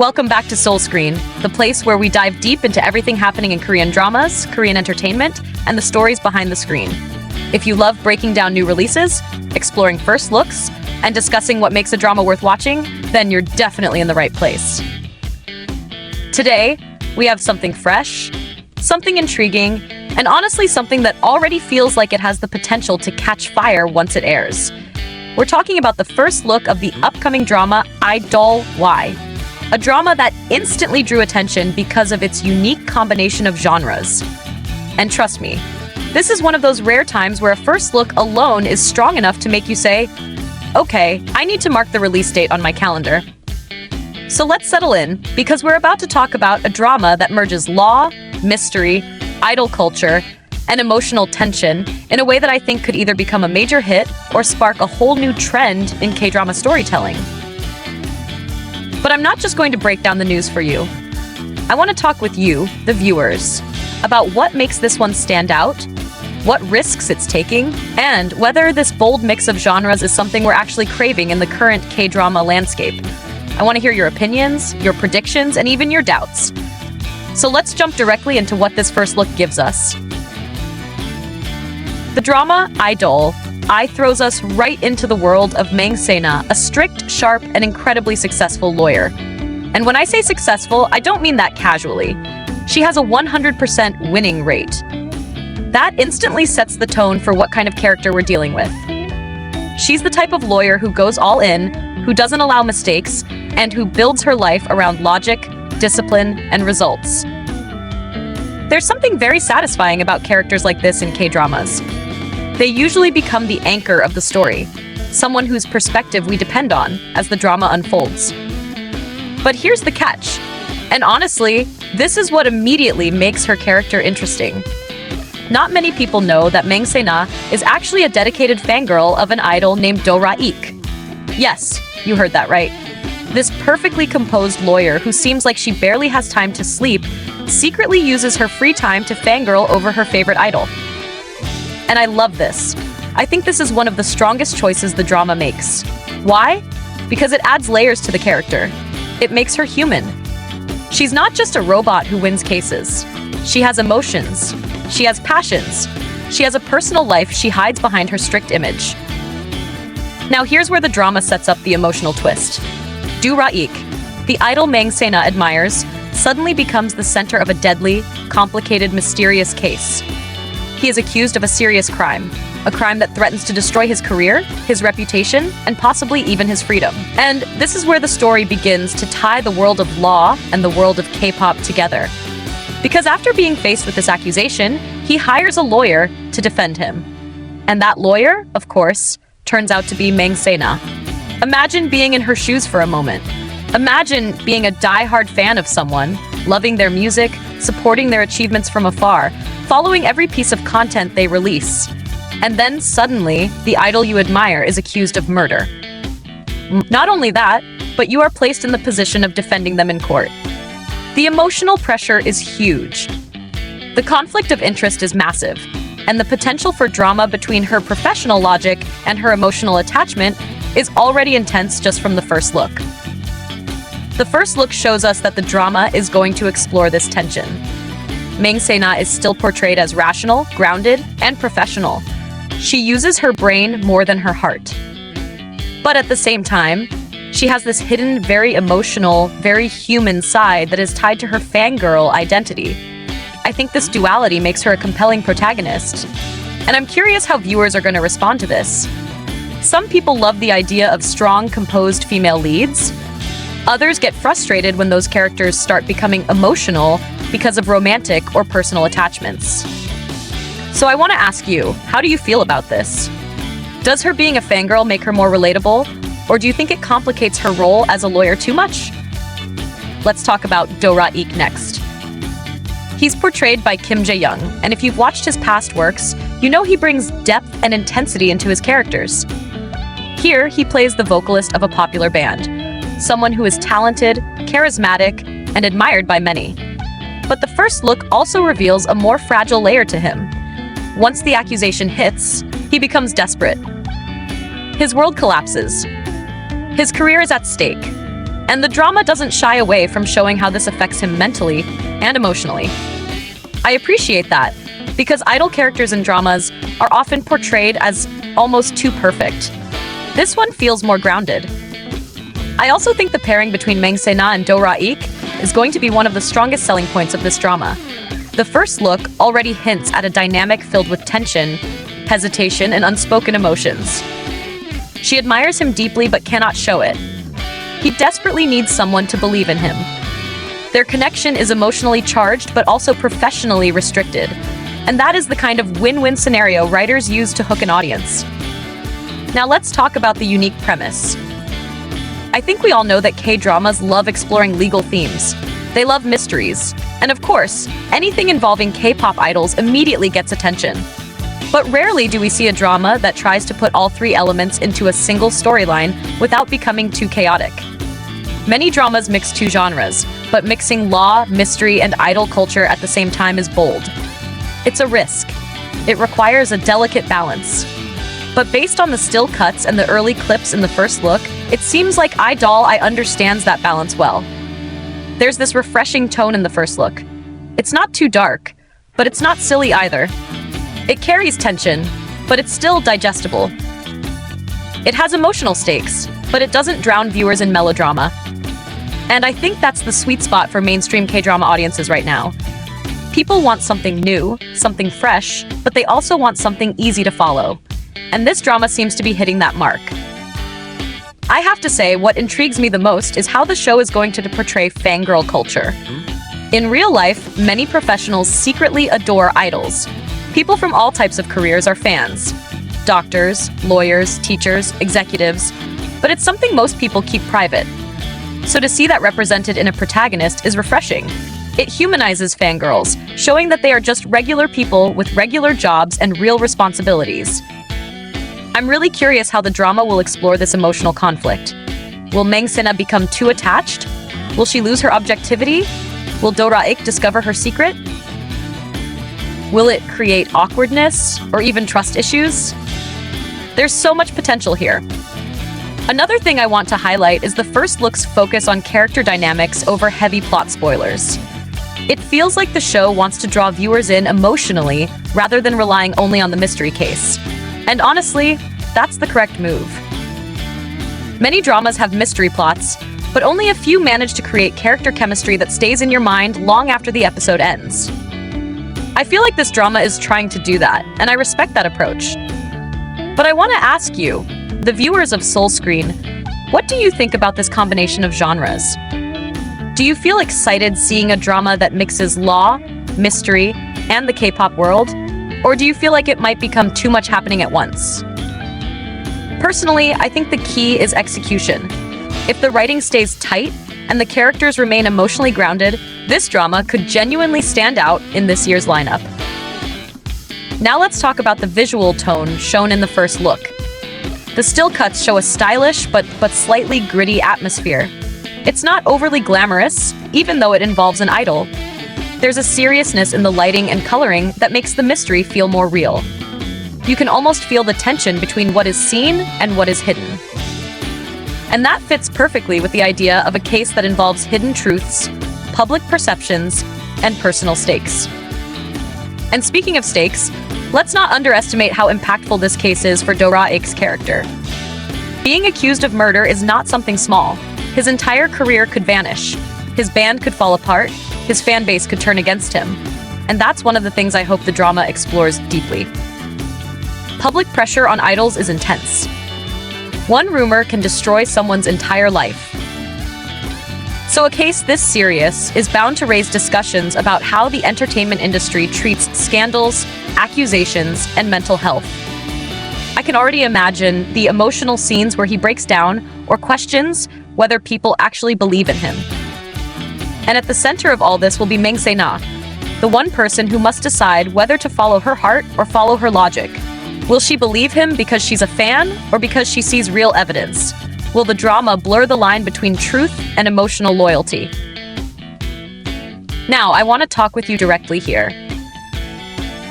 Welcome back to Soul Screen, the place where we dive deep into everything happening in Korean dramas, Korean entertainment, and the stories behind the screen. If you love breaking down new releases, exploring first looks, and discussing what makes a drama worth watching, then you're definitely in the right place. Today, we have something fresh, something intriguing, and honestly something that already feels like it has the potential to catch fire once it airs. We're talking about the first look of the upcoming drama I Dol I, a drama that instantly drew attention because of its unique combination of genres. And trust me, this is one of those rare times where a first look alone is strong enough to make you say, okay, I need to mark the release date on my calendar. So let's settle in, because we're about to talk about a drama that merges law, mystery, idol culture, and emotional tension in a way that I think could either become a major hit or spark a whole new trend in K-drama storytelling. But I'm not just going to break down the news for you. I want to talk with you, the viewers, about what makes this one stand out, what risks it's taking, and whether this bold mix of genres is something we're actually craving in the current K-drama landscape. I want to hear your opinions, your predictions, and even your doubts. So let's jump directly into what this first look gives us. The drama I Dol I throws us right into the world of Mang Se-na, a strict, sharp, and incredibly successful lawyer. And when I say successful, I don't mean that casually. She has a 100% winning rate. That instantly sets the tone for what kind of character we're dealing with. She's the type of lawyer who goes all in, who doesn't allow mistakes, and who builds her life around logic, discipline, and results. There's something very satisfying about characters like this in K-dramas. They usually become the anchor of the story, someone whose perspective we depend on as the drama unfolds. But here's the catch, and honestly, this is what immediately makes her character interesting. Not many people know that Mang Se-na is actually a dedicated fangirl of an idol named Do I. Yes, you heard that right. This perfectly composed lawyer who seems like she barely has time to sleep secretly uses her free time to fangirl over her favorite idol. And I love this. I think this is one of the strongest choices the drama makes. Why? Because it adds layers to the character. It makes her human. She's not just a robot who wins cases. She has emotions. She has passions. She has a personal life she hides behind her strict image. Now here's where the drama sets up the emotional twist. Do Ra-ik, the idol Mang Se-na admires, suddenly becomes the center of a deadly, complicated, mysterious case. He is accused of a serious crime, a crime that threatens to destroy his career, his reputation, and possibly even his freedom. And this is where the story begins to tie the world of law and the world of K-pop together. Because after being faced with this accusation, he hires a lawyer to defend him. And that lawyer, of course, turns out to be Mang Se-na. Imagine being in her shoes for a moment. Imagine being a die-hard fan of someone, loving their music, supporting their achievements from afar, following every piece of content they release. And then suddenly, the idol you admire is accused of murder. Not only that, but you are placed in the position of defending them in court. The emotional pressure is huge. The conflict of interest is massive, and the potential for drama between her professional logic and her emotional attachment is already intense just from the first look. The first look shows us that the drama is going to explore this tension. Mang Se-na is still portrayed as rational, grounded, and professional. She uses her brain more than her heart. But at the same time, she has this hidden, very emotional, very human side that is tied to her fangirl identity. I think this duality makes her a compelling protagonist. And I'm curious how viewers are going to respond to this. Some people love the idea of strong, composed female leads. Others get frustrated when those characters start becoming emotional because of romantic or personal attachments. So I want to ask you, how do you feel about this? Does her being a fangirl make her more relatable, or do you think it complicates her role as a lawyer too much? Let's talk about Do Ra-ik next. He's portrayed by Kim Jae-young, and if you've watched his past works, you know he brings depth and intensity into his characters. Here, he plays the vocalist of a popular band, someone who is talented, charismatic, and admired by many. But the first look also reveals a more fragile layer to him. Once the accusation hits, he becomes desperate. His world collapses. His career is at stake, And the drama doesn't shy away from showing how this affects him mentally and emotionally. I appreciate that, because idol characters in dramas are often portrayed as almost too perfect. This one feels more grounded. I also think the pairing between Mang Se-na and Do Ra-ik is going to be one of the strongest selling points of this drama. The first look already hints at a dynamic filled with tension, hesitation, and unspoken emotions. She admires him deeply but cannot show it. He desperately needs someone to believe in him. Their connection is emotionally charged but also professionally restricted. And that is the kind of win-win scenario writers use to hook an audience. Now let's talk about the unique premise. I think we all know that K-dramas love exploring legal themes. They love mysteries. And of course, anything involving K-pop idols immediately gets attention. But rarely do we see a drama that tries to put all three elements into a single storyline without becoming too chaotic. Many dramas mix two genres, but mixing law, mystery, and idol culture at the same time is bold. It's a risk. It requires a delicate balance. But based on the still cuts and the early clips in the first look, it seems like I Dol I understands that balance well. There's this refreshing tone in the first look. It's not too dark, but it's not silly either. It carries tension, but it's still digestible. It has emotional stakes, but it doesn't drown viewers in melodrama. And I think that's the sweet spot for mainstream K-drama audiences right now. People want something new, something fresh, but they also want something easy to follow. And this drama seems to be hitting that mark. I have to say, what intrigues me the most is how the show is going to portray fangirl culture. In real life, many professionals secretly adore idols. People from all types of careers are fans. Doctors, lawyers, teachers, executives. But it's something most people keep private. So to see that represented in a protagonist is refreshing. It humanizes fangirls, showing that they are just regular people with regular jobs and real responsibilities. I'm really curious how the drama will explore this emotional conflict. Will Mang Se-na become too attached? Will she lose her objectivity? Will Do Ra-ik discover her secret? Will it create awkwardness or even trust issues? There's so much potential here. Another thing I want to highlight is the first look's focus on character dynamics over heavy plot spoilers. It feels like the show wants to draw viewers in emotionally rather than relying only on the mystery case. And honestly, that's the correct move. Many dramas have mystery plots, but only a few manage to create character chemistry that stays in your mind long after the episode ends. I feel like this drama is trying to do that, and I respect that approach. But I want to ask you, the viewers of Soul Screen, what do you think about this combination of genres? Do you feel excited seeing a drama that mixes law, mystery, and the K-pop world? Or do you feel like it might become too much happening at once? Personally, I think the key is execution. If the writing stays tight and the characters remain emotionally grounded, this drama could genuinely stand out in this year's lineup. Now let's talk about the visual tone shown in the first look. The still cuts show a stylish but slightly gritty atmosphere. It's not overly glamorous, even though it involves an idol. There's a seriousness in the lighting and coloring that makes the mystery feel more real. You can almost feel the tension between what is seen and what is hidden. And that fits perfectly with the idea of a case that involves hidden truths, public perceptions, and personal stakes. And speaking of stakes, let's not underestimate how impactful this case is for Do Ra-ik's character. Being accused of murder is not something small. His entire career could vanish. His band could fall apart. His fan base could turn against him. And that's one of the things I hope the drama explores deeply. Public pressure on idols is intense. One rumor can destroy someone's entire life. So a case this serious is bound to raise discussions about how the entertainment industry treats scandals, accusations, and mental health. I can already imagine the emotional scenes where he breaks down or questions whether people actually believe in him. And at the center of all this will be Mang Se-na, the one person who must decide whether to follow her heart or follow her logic. Will she believe him because she's a fan or because she sees real evidence? Will the drama blur the line between truth and emotional loyalty? Now, I want to talk with you directly here.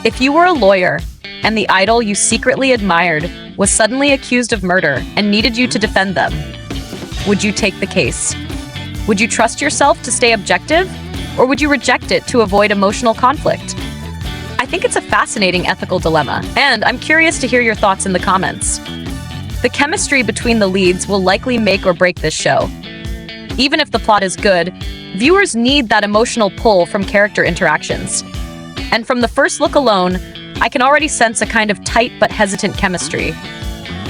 If you were a lawyer and the idol you secretly admired was suddenly accused of murder and needed you to defend them, would you take the case? Would you trust yourself to stay objective, or would you reject it to avoid emotional conflict? I think it's a fascinating ethical dilemma, and I'm curious to hear your thoughts in the comments. The chemistry between the leads will likely make or break this show. Even if the plot is good, viewers need that emotional pull from character interactions. And from the first look alone, I can already sense a kind of tight but hesitant chemistry.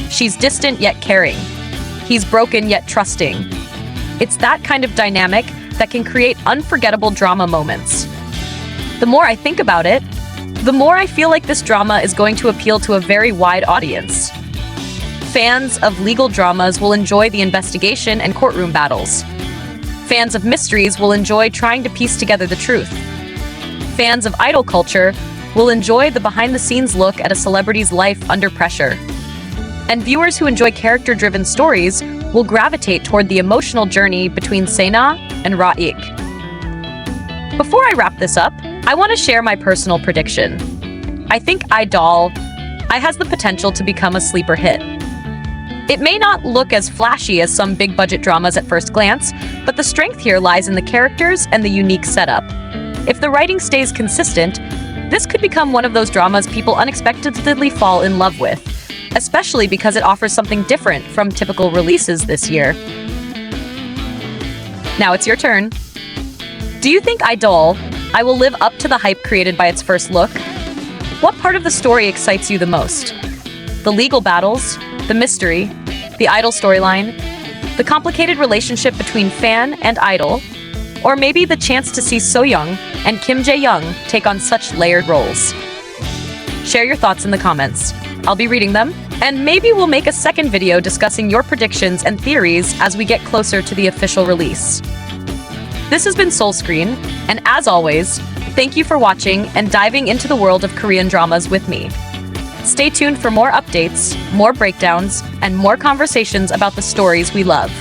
She's distant yet caring. He's broken yet trusting. It's that kind of dynamic that can create unforgettable drama moments. The more I think about it, the more I feel like this drama is going to appeal to a very wide audience. Fans of legal dramas will enjoy the investigation and courtroom battles. Fans of mysteries will enjoy trying to piece together the truth. Fans of idol culture will enjoy the behind-the-scenes look at a celebrity's life under pressure. And viewers who enjoy character-driven stories will gravitate toward the emotional journey between Sena and Raik. Before I wrap this up, I want to share my personal prediction. I think I Dol I has the potential to become a sleeper hit. It may not look as flashy as some big-budget dramas at first glance, but the strength here lies in the characters and the unique setup. If the writing stays consistent, this could become one of those dramas people unexpectedly fall in love with, especially because it offers something different from typical releases this year. Now it's your turn. Do you think I Dol I will live up to the hype created by its first look? What part of the story excites you the most? The legal battles, the mystery, the idol storyline, the complicated relationship between fan and idol, or maybe the chance to see Sooyoung and Kim Jae-young take on such layered roles? Share your thoughts in the comments. I'll be reading them, and maybe we'll make a second video discussing your predictions and theories as we get closer to the official release. This has been Soul Screen, and as always, thank you for watching and diving into the world of Korean dramas with me. Stay tuned for more updates, more breakdowns, and more conversations about the stories we love.